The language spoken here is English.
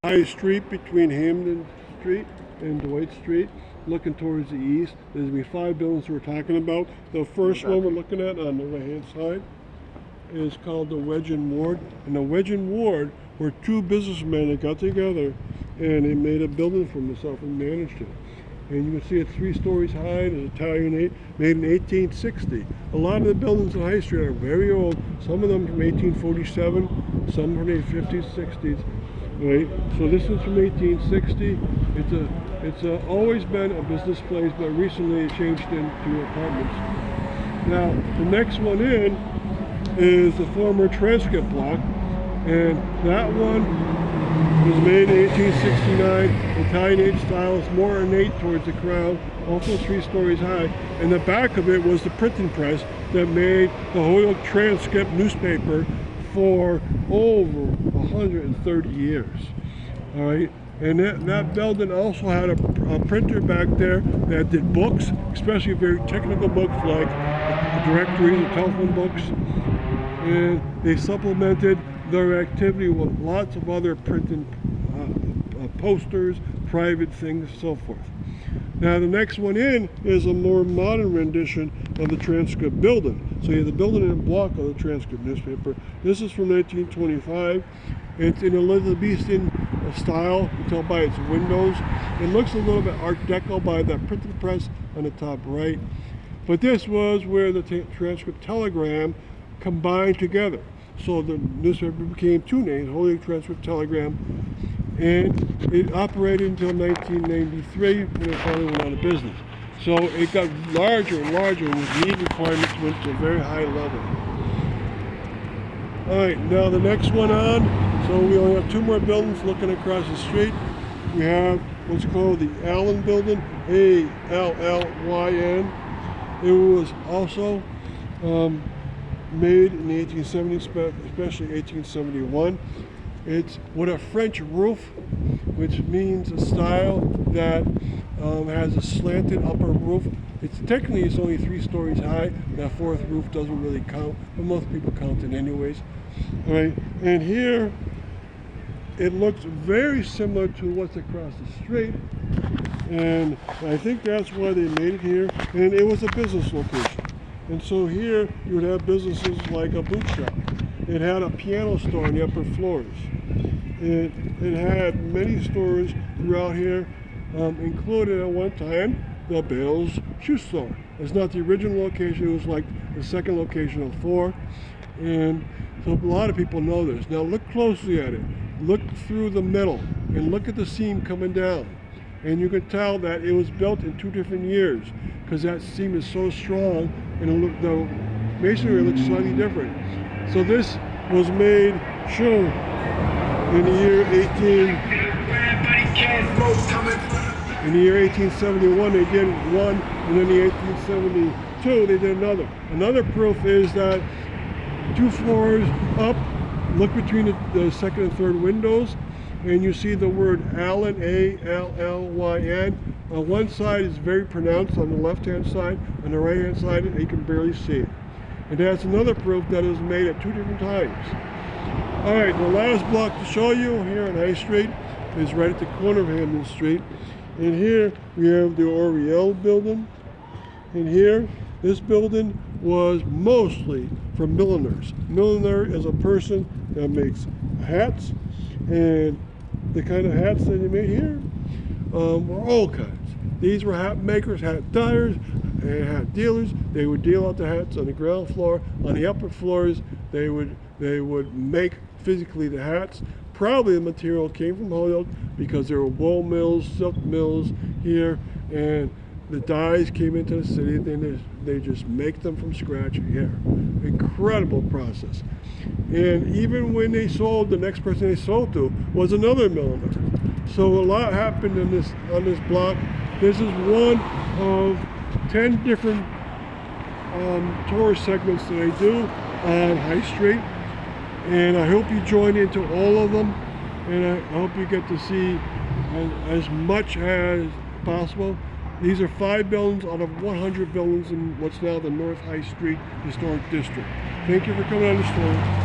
High Street between Hamden Street and Dwight Street, looking towards the east. There's going to be 5 buildings we're talking about. The first one we're looking at on the right-hand side is called the Wedge and Ward. And the Wedge and Ward were 2 businessmen that got together and they made a building for themselves and managed it. And you can see it's 3 stories high. It's Italianate, made in 1860. A lot of the buildings on High Street are very old. Some of them from 1847, some from the 50s, 60s. Right. So this is from 1860. It's always been a business place, but recently it changed into apartments. Now the next one in is the former Transcript block, and that one was made in 1869. Italianate style. It's more ornate towards the crown, also 3 stories high. And the back of it was the printing press that made the Holyoke Transcript newspaper for over 130 years. All right, and that building also had a printer back there that did books, especially very technical books like directories or telephone books. And they supplemented their activity with lots of other printing posters, private things, so forth. Now the next one in is a more modern rendition of the Transcript building. So you have the building in a block of the Transcript newspaper. This is from 1925. It's in Elizabethan style. You can tell by its windows. It looks a little bit Art Deco by the printing press on the top right. But this was where the Transcript Telegram combined together. So the newspaper became 2 names, Holyoke Transcript Telegram, and it operated until 1993 when it finally went out of business. So it got larger and larger, and the need requirements went to a very high level. All right, now the next one on, so we only have 2 more buildings looking across the street. We have what's called the Allen Building, A-L-L-Y-N. It was also made in the 1870s, especially 1871. It's with a French roof, which means a style that has a slanted upper roof. It's only 3 stories high. That 4th roof doesn't really count, but most people count it anyways. All right, and here it looks very similar to what's across the street, and I think that's why they made it here. And it was a business location. And so here you would have businesses like a boot shop. It had a piano store on the upper floors. It had many stores throughout here, including at one time the Bales shoe store. It's not the original location, it was like the second location of 4. And so a lot of people know this. Now look closely at it. Look through the middle and look at the seam coming down. And you can tell that it was built in 2 different years because that seam is so strong and the masonry looks slightly different. So this was made, in the year 1871 they did one, and then in 1872 they did another. Another proof is that 2 floors up, look between the second and third windows, and you see the word Allen, A-L-L-Y-N. On one side is very pronounced on the left-hand side, on the right-hand side you can barely see it. And that's another proof that it was made at 2 different times. All right, the last block to show you here on High Street is right at the corner of Hamden Street. And here we have the Oriel building. And here, this building was mostly for milliners. Milliner is a person that makes hats, and the kind of hats that they made here were all kinds. These were hat makers, hat dyers, and hat dealers. They would deal out the hats on the ground floor. On the upper floors, they would make physically the hats. Probably the material came from Holyoke because there were wool mills, silk mills here, and the dyes came into the city, and they just make them from scratch here. Incredible process. And even when they sold, the next person they sold to was another milliner. So a lot happened on this block. This is one of 10 different tour segments that I do on High Street. And I hope you join into all of them, and I hope you get to see as much as possible. These are 5 buildings out of 100 buildings in what's now the North High Street Historic District. Thank you for coming on the store.